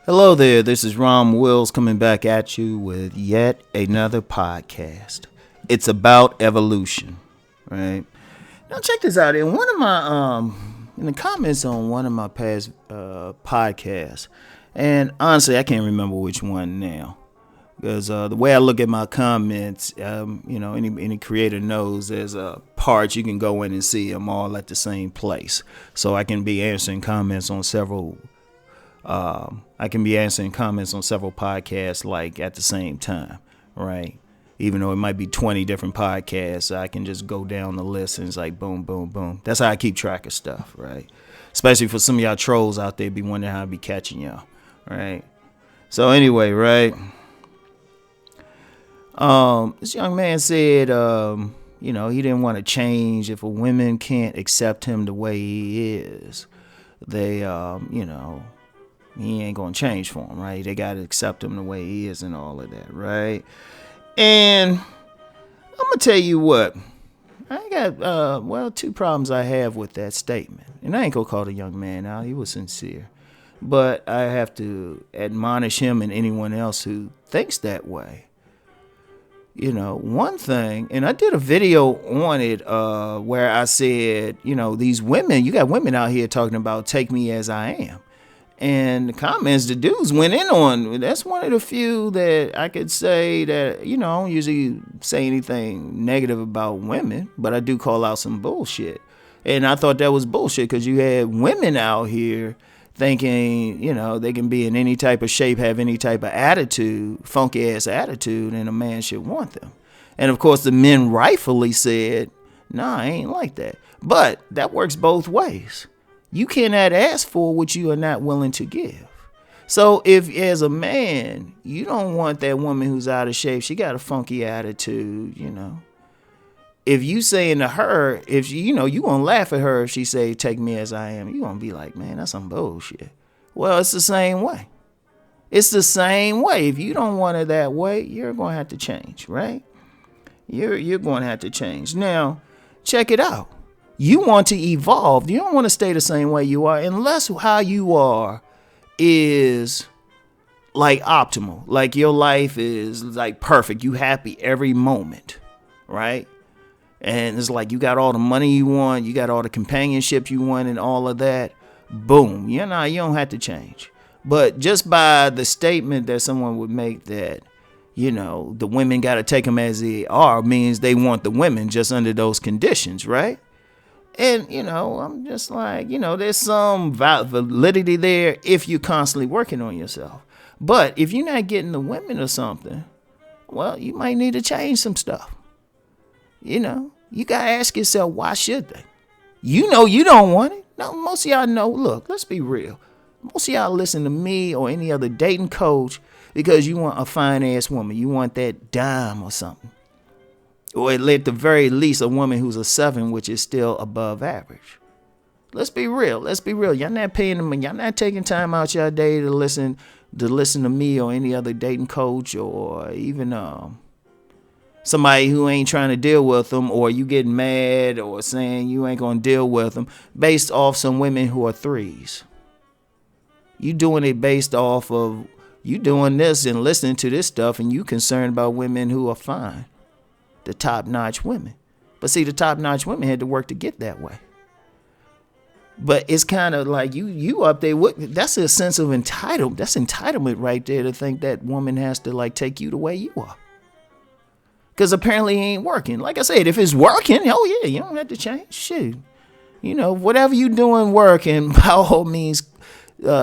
Hello there, this is Rom Wills coming back at you with yet another podcast. It's about evolution, right? Now check this out. In one of my in the comments on one of my past podcasts, and honestly, I can't remember which one now. Because the way I look at my comments, any creator knows there's parts you can go in and see them all at the same place. So I can be answering comments on several podcasts like at the same time, right? Even though it might be 20 different podcasts, I can just go down the list and it's like boom, boom, boom. That's how I keep track of stuff, right? Especially for some of y'all trolls out there be wondering how I be catching y'all, right? So anyway, right? This young man said, he didn't want to change. If a woman can't accept him the way he is, they, he ain't gonna change for him, right? They gotta accept him the way he is and all of that, right? And I'm gonna tell you what, I got two problems I have with that statement. And I ain't gonna call the young man out, he was sincere. But I have to admonish him and anyone else who thinks that way. One thing, and I did a video on it where I said, these women, you got women out here talking about take me as I am. And the comments, the dudes went in on. That's one of the few that I could say that, I don't usually say anything negative about women, but I do call out some bullshit. And I thought that was bullshit because you had women out here thinking, they can be in any type of shape, have any type of attitude, funky ass attitude, and a man should want them. And of course, the men rightfully said, nah, I ain't like that. But that works both ways. You cannot ask for what you are not willing to give. So if as a man, you don't want that woman who's out of shape, she got a funky attitude, If you saying to her, if you gonna laugh at her if she say, take me as I am, you gonna be like, man, that's some bullshit. Well, it's the same way. It's the same way. If you don't want it that way, you're gonna have to change, right? You're gonna have to change. Now, check it out. You want to evolve. You don't want to stay the same way you are unless how you are is like optimal. Like your life is like perfect. You happy every moment, right? And it's like you got all the money you want, you got all the companionship you want and all of that. Boom. You don't have to change. But just by the statement that someone would make that, the women got to take them as they are means they want the women just under those conditions, right? And, I'm just like, there's some validity there if you're constantly working on yourself. But if you're not getting the women or something, well, you might need to change some stuff. You got to ask yourself, why should they? You don't want it. No, most of y'all know, look, let's be real. Most of y'all listen to me or any other dating coach because you want a fine ass woman. You want that dime or something. Or at the very least, a woman who's a 7, which is still above average. Let's be real. Y'all not paying them. Y'all not taking time out your day to listen to me or any other dating coach or even somebody who ain't trying to deal with them, or you getting mad or saying you ain't gonna deal with them based off some women who are 3s. You doing it based off of you doing this and listening to this stuff, and you concerned about women who are fine. The top-notch women. But see, the top-notch women had to work to get that way. But it's kind of like you up there. That's a sense of entitlement. That's entitlement right there to think that woman has to like take you the way you are. Because apparently it ain't working. Like I said, if it's working, oh yeah, you don't have to change. Shit. Whatever you doing working, by all means,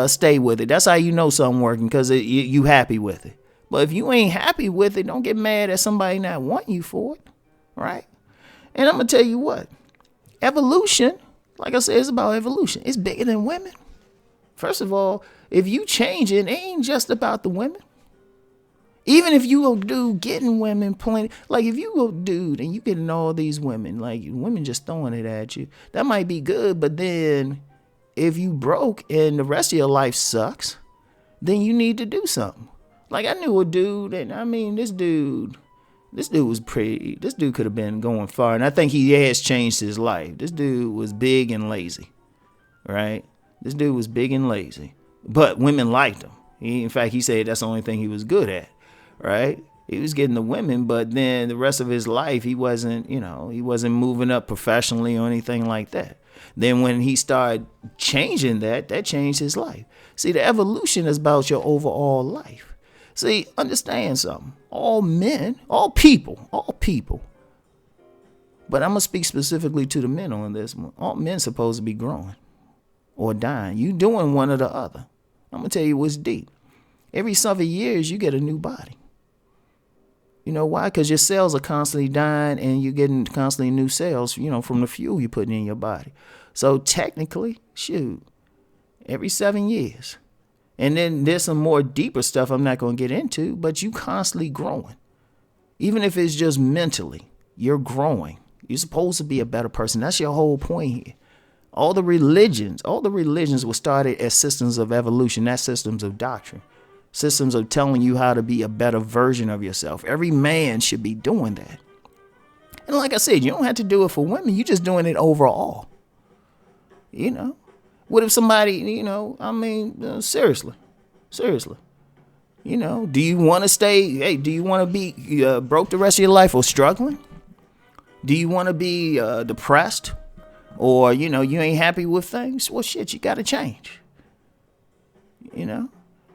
stay with it. That's how you know something working, because you happy with it. But if you ain't happy with it, don't get mad at somebody not wanting you for it, right? And I'm going to tell you what. Evolution, like I said, it's about evolution. It's bigger than women. First of all, if you change it ain't just about the women. Even if you go dude getting women plenty, like if you go dude and you getting all these women, like women just throwing it at you, that might be good. But then if you broke and the rest of your life sucks, then you need to do something. Like I knew a dude, and I mean, this dude was pretty. This dude could have been going far, and I think he has changed his life. This dude was big and lazy, right? This dude was big and lazy, but women liked him. In fact, he said that's the only thing he was good at, right? He was getting the women, but then the rest of his life, he wasn't moving up professionally or anything like that. Then when he started changing that changed his life. See, the evolution is about your overall life. See, understand something. All men, all people, but I'm going to speak specifically to the men on this one. All men supposed to be growing or dying. You doing one or the other. I'm going to tell you what's deep. Every 7 years, you get a new body. You know why? Because your cells are constantly dying and you're getting constantly new cells, from the fuel you're putting in your body. So technically, every 7 years. And then there's some more deeper stuff I'm not going to get into, but you constantly growing. Even if it's just mentally, you're growing. You're supposed to be a better person. That's your whole point here. All the religions were started as systems of evolution, not systems of doctrine. Systems of telling you how to be a better version of yourself. Every man should be doing that. And like I said, you don't have to do it for women. You're just doing it overall. What if somebody, seriously. Do you want to do you want to be broke the rest of your life or struggling? Do you want to be depressed? Or, you ain't happy with things? Well, shit, you got to change.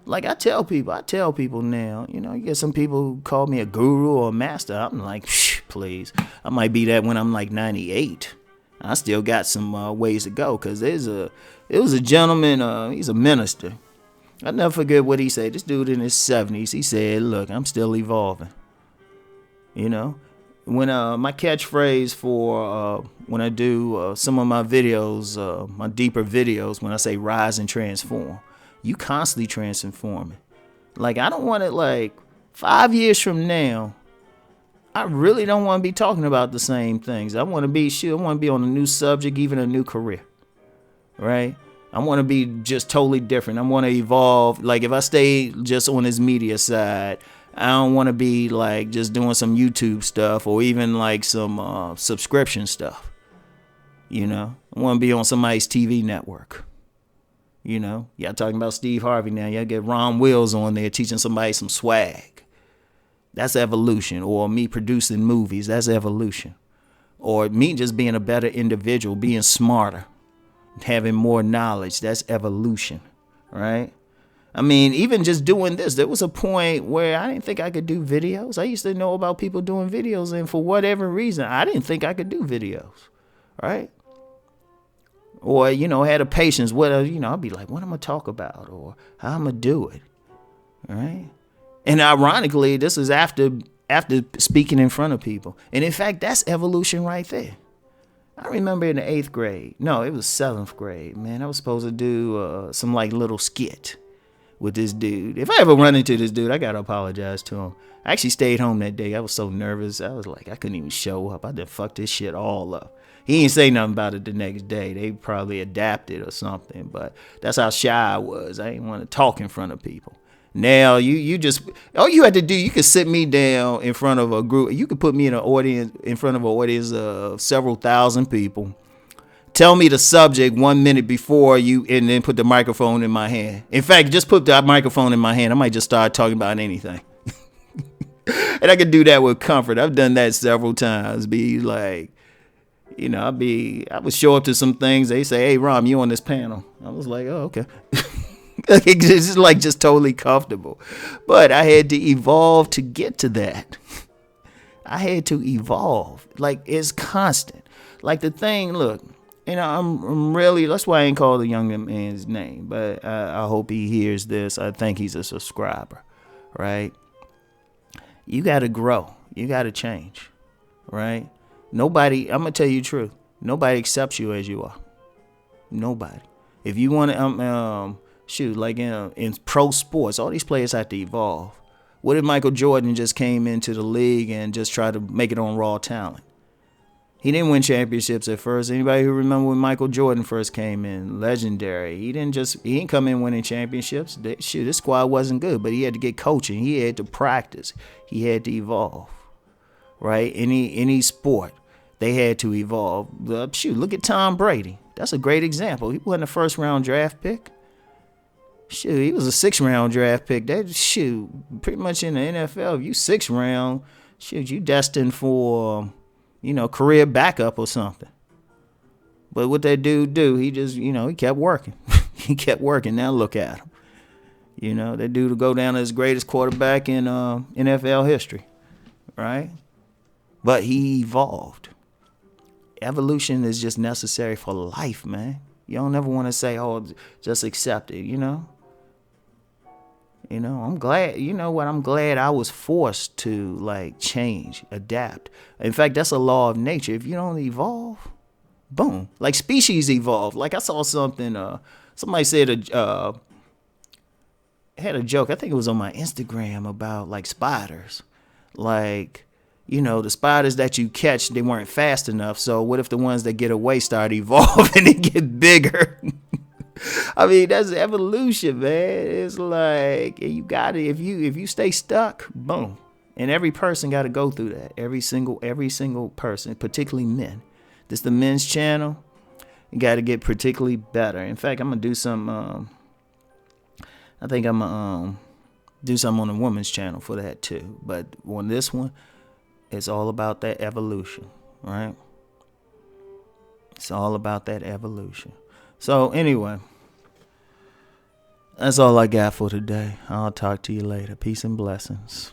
Like I tell people now, you get some people who call me a guru or a master. I'm like, please. I might be that when I'm like 98. I still got some ways to go because it was a gentleman, he's a minister. I'll never forget what he said. This dude in his 70s, he said, look, I'm still evolving. When my catchphrase for when I do some of my videos, my deeper videos, when I say rise and transform, you constantly transforming. Like, I don't want it like 5 years from now. I really don't want to be talking about the same things. I want to be on a new subject, even a new career, right? I want to be just totally different. I want to evolve. Like, if I stay just on this media side, I don't want to be like just doing some YouTube stuff or even like some subscription stuff. I want to be on somebody's TV network. Y'all talking about Steve Harvey now. Y'all get Rom Wills on there teaching somebody some swag. That's evolution. Or me producing movies. That's evolution. Or me just being a better individual, being smarter, having more knowledge. That's evolution, right? I mean, even just doing this, there was a point where I didn't think I could do videos. I used to know about people doing videos, and for whatever reason, I didn't think I could do videos, right? Or, had a patience. I'd be like, what am I going to talk about? Or how I'm going to do it, right? And ironically, this is after speaking in front of people. And in fact, that's evolution right there. I remember in the 8th grade. No, it was 7th grade, man. I was supposed to do some like little skit with this dude. If I ever run into this dude, I got to apologize to him. I actually stayed home that day. I was so nervous. I was like, I couldn't even show up. I done fucked this shit all up. He didn't say nothing about it the next day. They probably adapted or something, but that's how shy I was. I didn't want to talk in front of people. Now you just, all you had to do, you could sit me down in front of a group. You could put me in front of an audience of several thousand people. Tell me the subject 1 minute before and then put the microphone in my hand. In fact, just put that microphone in my hand. I might just start talking about anything. And I could do that with comfort. I've done that several times. Be like, I would show up to some things. They say, hey, Rom, you on this panel. I was like, oh, okay. It's like just totally comfortable. But I had to evolve to get to that. I had to evolve. Like, it's constant. Like the thing, look, I'm really, that's why I ain't called the young man's name. But I hope he hears this. I think he's a subscriber, right? You got to grow. You got to change, right? Nobody, I'm going to tell you the truth. Nobody accepts you as you are. Nobody. If you want to, like in pro sports, all these players have to evolve. What if Michael Jordan just came into the league and just tried to make it on raw talent? He didn't win championships at first. Anybody who remember when Michael Jordan first came in, legendary. He didn't come in winning championships. This squad wasn't good, but he had to get coaching. He had to practice. He had to evolve, right? Any sport, they had to evolve. Look at Tom Brady. That's a great example. He wasn't a first round draft pick. Shoot, he was a 6th-round draft pick. That shoot, pretty much in the NFL, if you 6th round, shoot, you destined for, career backup or something. But what that dude do, he just, he kept working. He kept working. Now look at him. That dude will go down as greatest quarterback in NFL history, right? But he evolved. Evolution is just necessary for life, man. You don't ever want to say, oh, just accept it, I'm glad, I'm glad I was forced to, change, adapt. In fact, that's a law of nature. If you don't evolve, boom. Like species evolve. Like I saw something, somebody said, had a joke, I think it was on my Instagram, about, spiders. The spiders that you catch, they weren't fast enough. So what if the ones that get away start evolving and get bigger? I mean, that's evolution, man. It's like you got it. If you stay stuck, boom. And every person got to go through that. Every single person, particularly men. This is the men's channel. You got to get particularly better. In fact, I'm gonna do some. I think I'm gonna do something on the women's channel for that too. But on this one, it's all about that evolution, right? It's all about that evolution. So anyway, that's all I got for today. I'll talk to you later. Peace and blessings.